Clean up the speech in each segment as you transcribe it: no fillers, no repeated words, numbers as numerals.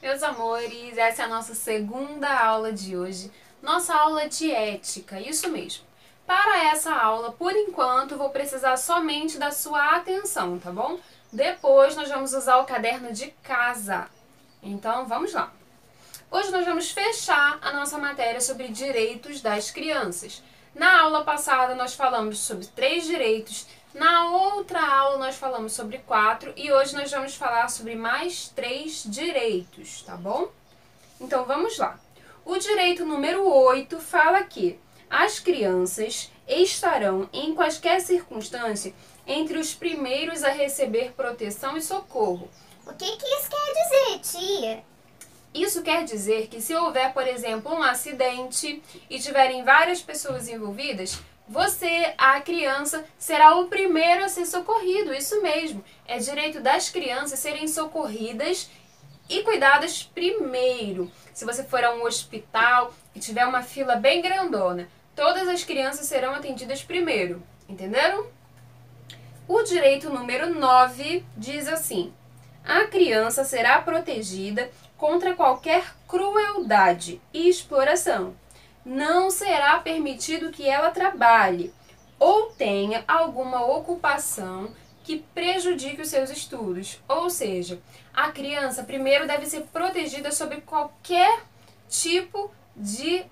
Meus amores, essa é a nossa segunda aula de hoje, nossa aula de ética, isso mesmo. Para essa aula, por enquanto, vou precisar somente da sua atenção, tá bom? Depois nós vamos usar o caderno de casa. Então, vamos lá. Hoje nós vamos fechar a nossa matéria sobre direitos das crianças. Na aula passada nós falamos sobre 3 direitos, na outra aula nós falamos sobre 4 e hoje nós vamos falar sobre mais 3 direitos, tá bom? Então vamos lá. O direito número 8 fala que as crianças estarão em quaisquer circunstância entre os primeiros a receber proteção e socorro. O que isso quer dizer, tia? Isso quer dizer que se houver, por exemplo, um acidente e tiverem várias pessoas envolvidas, você, a criança, será o primeiro a ser socorrido. Isso mesmo, é direito das crianças serem socorridas e cuidadas primeiro. Se você for a um hospital e tiver uma fila bem grandona, todas as crianças serão atendidas primeiro. Entenderam? O direito número 9 diz assim: a criança será protegida contra qualquer crueldade e exploração. Não será permitido que ela trabalhe ou tenha alguma ocupação que prejudique os seus estudos. Ou seja, a criança primeiro deve ser protegida sobre qualquer tipo de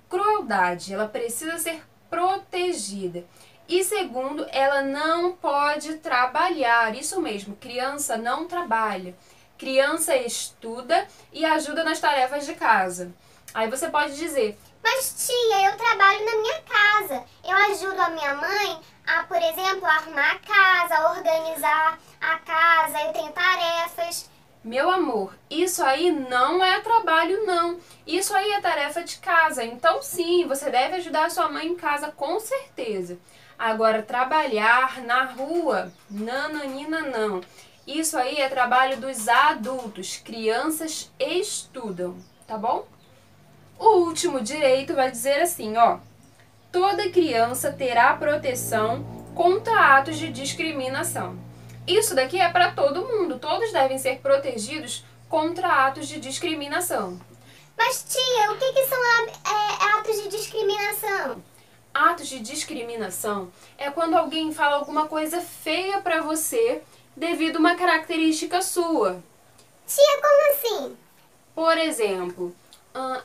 crueldade. Ela precisa ser protegida. E segundo, ela não pode trabalhar. Isso mesmo, criança não trabalha. Criança estuda e ajuda nas tarefas de casa. Aí você pode dizer: mas tia, eu trabalho na minha casa. Eu ajudo a minha mãe a, por exemplo, arrumar a casa, organizar a casa, eu tenho tarefas. Meu amor, isso aí não é trabalho não. Isso aí é tarefa de casa. Então sim, você deve ajudar a sua mãe em casa com certeza. Agora, trabalhar na rua, nananina não. Isso aí é trabalho dos adultos. Crianças estudam, tá bom? O último direito vai dizer assim, ó: toda criança terá proteção contra atos de discriminação. Isso daqui é para todo mundo. Todos devem ser protegidos contra atos de discriminação. Mas tia, o que são atos de discriminação? Atos de discriminação é quando alguém fala alguma coisa feia para você devido a uma característica sua. Tia, como assim? Por exemplo,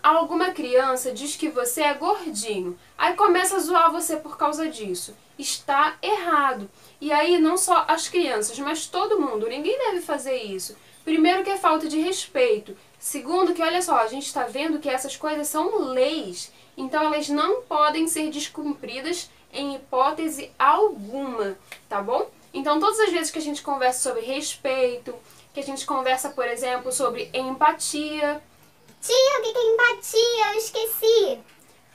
alguma criança diz que você é gordinho, aí começa a zoar você por causa disso. Está errado. E aí não só as crianças, mas todo mundo, ninguém deve fazer isso. Primeiro que é falta de respeito. Segundo que, olha só, a gente está vendo que essas coisas são leis. Então elas não podem ser descumpridas em hipótese alguma, tá bom? Então todas as vezes que a gente conversa sobre respeito, que a gente conversa, por exemplo, sobre empatia. Tia, o que é empatia? Eu esqueci.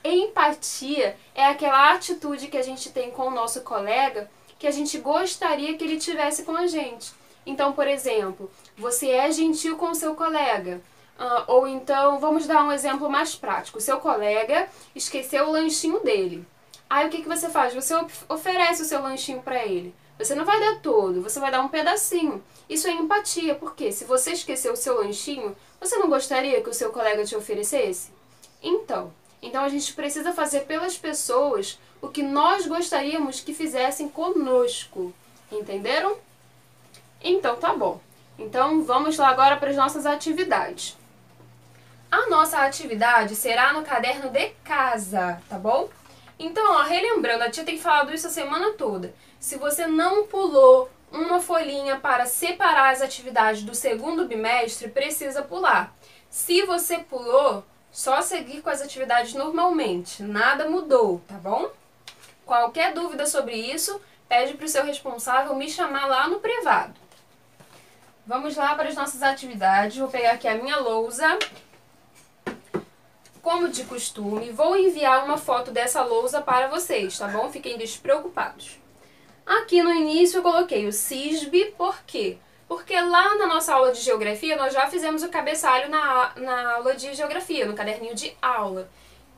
Empatia é aquela atitude que a gente tem com o nosso colega que a gente gostaria que ele tivesse com a gente. Então, por exemplo, você é gentil com o seu colega. Ou então, vamos dar um exemplo mais prático. O seu colega esqueceu o lanchinho dele. Aí o que você faz? Você oferece o seu lanchinho para ele. Você não vai dar todo, você vai dar um pedacinho. Isso é empatia, porque se você esqueceu o seu lanchinho, você não gostaria que o seu colega te oferecesse? Então a gente precisa fazer pelas pessoas o que nós gostaríamos que fizessem conosco. Entenderam? Então tá bom. Então vamos lá agora para as nossas atividades. A nossa atividade será no caderno de casa, tá bom? Então, ó, relembrando, a tia tem falado isso a semana toda. Se você não pulou uma folhinha para separar as atividades do segundo bimestre, precisa pular. Se você pulou, só seguir com as atividades normalmente. Nada mudou, tá bom? Qualquer dúvida sobre isso, pede para o seu responsável me chamar lá no privado. Vamos lá para as nossas atividades. Vou pegar aqui a minha lousa. Como de costume, vou enviar uma foto dessa lousa para vocês, tá bom? Fiquem despreocupados. Aqui no início eu coloquei o CISB, por quê? Porque lá na nossa aula de geografia nós já fizemos o cabeçalho na aula de geografia, no caderninho de aula.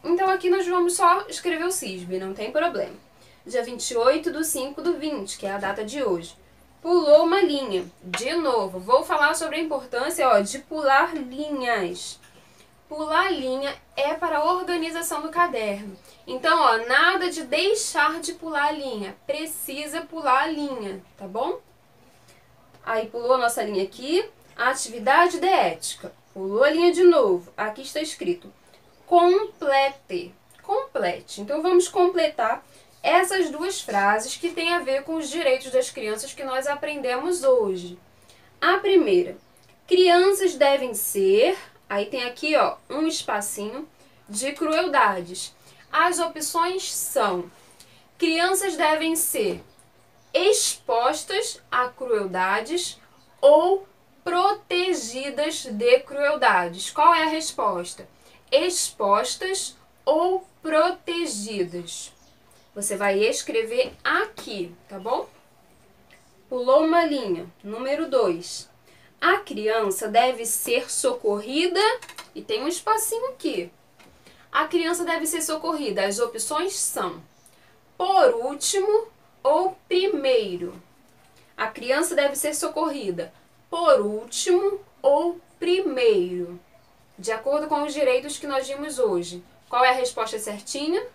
Então aqui nós vamos só escrever o CISB, não tem problema. Dia 28/5/20, que é a data de hoje. Pulou uma linha. De novo, vou falar sobre a importância, ó, de pular linhas. Pular linha é para a organização do caderno. Então, ó, nada de deixar de pular a linha. Precisa pular a linha, tá bom? Aí pulou a nossa linha aqui. Atividade de ética. Pulou a linha de novo. Aqui está escrito complete. Complete. Então, vamos completar essas duas frases que têm a ver com os direitos das crianças que nós aprendemos hoje. A primeira, crianças devem ser, aí tem aqui, ó, um espacinho de crueldades. As opções são, crianças devem ser expostas a crueldades ou protegidas de crueldades. Qual é a resposta? Expostas ou protegidas. Você vai escrever aqui, tá bom? Pulou uma linha. Número 2. A criança deve ser socorrida, e tem um espacinho aqui. A criança deve ser socorrida. As opções são por último ou primeiro. A criança deve ser socorrida por último ou primeiro. De acordo com os direitos que nós vimos hoje. Qual é a resposta certinha?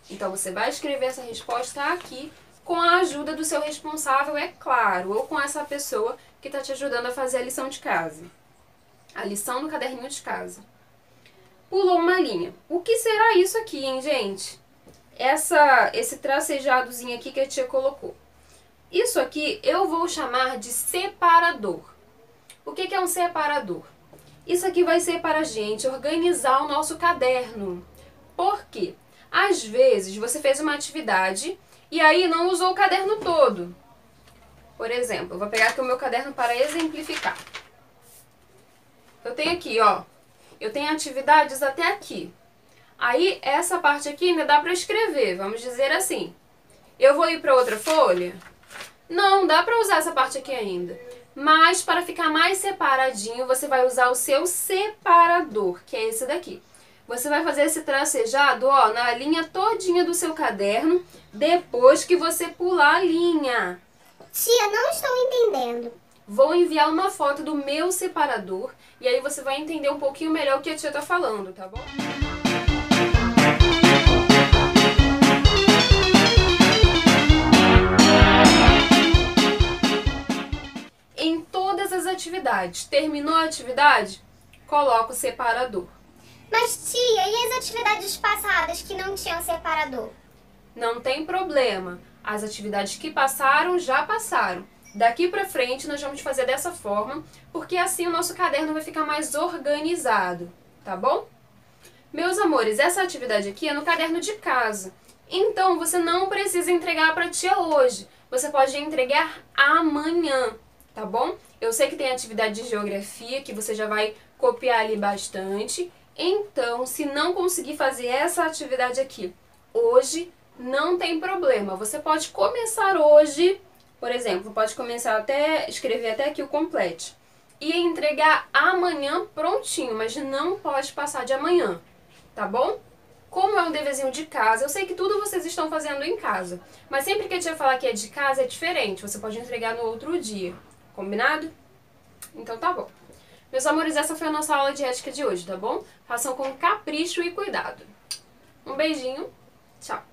Então, você vai escrever essa resposta aqui com a ajuda do seu responsável, é claro, ou com essa pessoa que está te ajudando a fazer a lição de casa. A lição do caderninho de casa. Pulou uma linha. O que será isso aqui, hein, gente? Esse tracejadozinho aqui que a tia colocou. Isso aqui eu vou chamar de separador. O que é um separador? Isso aqui vai ser para a gente organizar o nosso caderno. Por quê? Às vezes, você fez uma atividade e aí não usou o caderno todo. Por exemplo, eu vou pegar aqui o meu caderno para exemplificar. Eu tenho aqui, ó, eu tenho atividades até aqui. Aí, essa parte aqui ainda dá para escrever, vamos dizer assim. Eu vou ir para outra folha? Não, dá para usar essa parte aqui ainda. Mas, para ficar mais separadinho, você vai usar o seu separador, que é esse daqui. Você vai fazer esse tracejado, ó, na linha todinha do seu caderno, depois que você pular a linha. Tia, não estou entendendo. Vou enviar uma foto do meu separador e aí você vai entender um pouquinho melhor o que a tia tá falando, tá bom? Em todas as atividades, terminou a atividade? Coloca o separador. Mas tia, e as atividades passadas que não tinham separador? Não tem problema. As atividades que passaram, já passaram. Daqui pra frente nós vamos fazer dessa forma, porque assim o nosso caderno vai ficar mais organizado, tá bom? Meus amores, essa atividade aqui é no caderno de casa. Então você não precisa entregar pra tia hoje. Você pode entregar amanhã, tá bom? Eu sei que tem atividade de geografia que você já vai copiar ali bastante. Então, se não conseguir fazer essa atividade aqui hoje, não tem problema. Você pode começar hoje, por exemplo, pode começar escrever até aqui o complete. E entregar amanhã prontinho, mas não pode passar de amanhã, tá bom? Como é um deverzinho de casa, eu sei que tudo vocês estão fazendo em casa. Mas sempre que a tia falar que é de casa, é diferente. Você pode entregar no outro dia, combinado? Então tá bom. Meus amores, essa foi a nossa aula de ética de hoje, tá bom? Façam com capricho e cuidado. Um beijinho, tchau!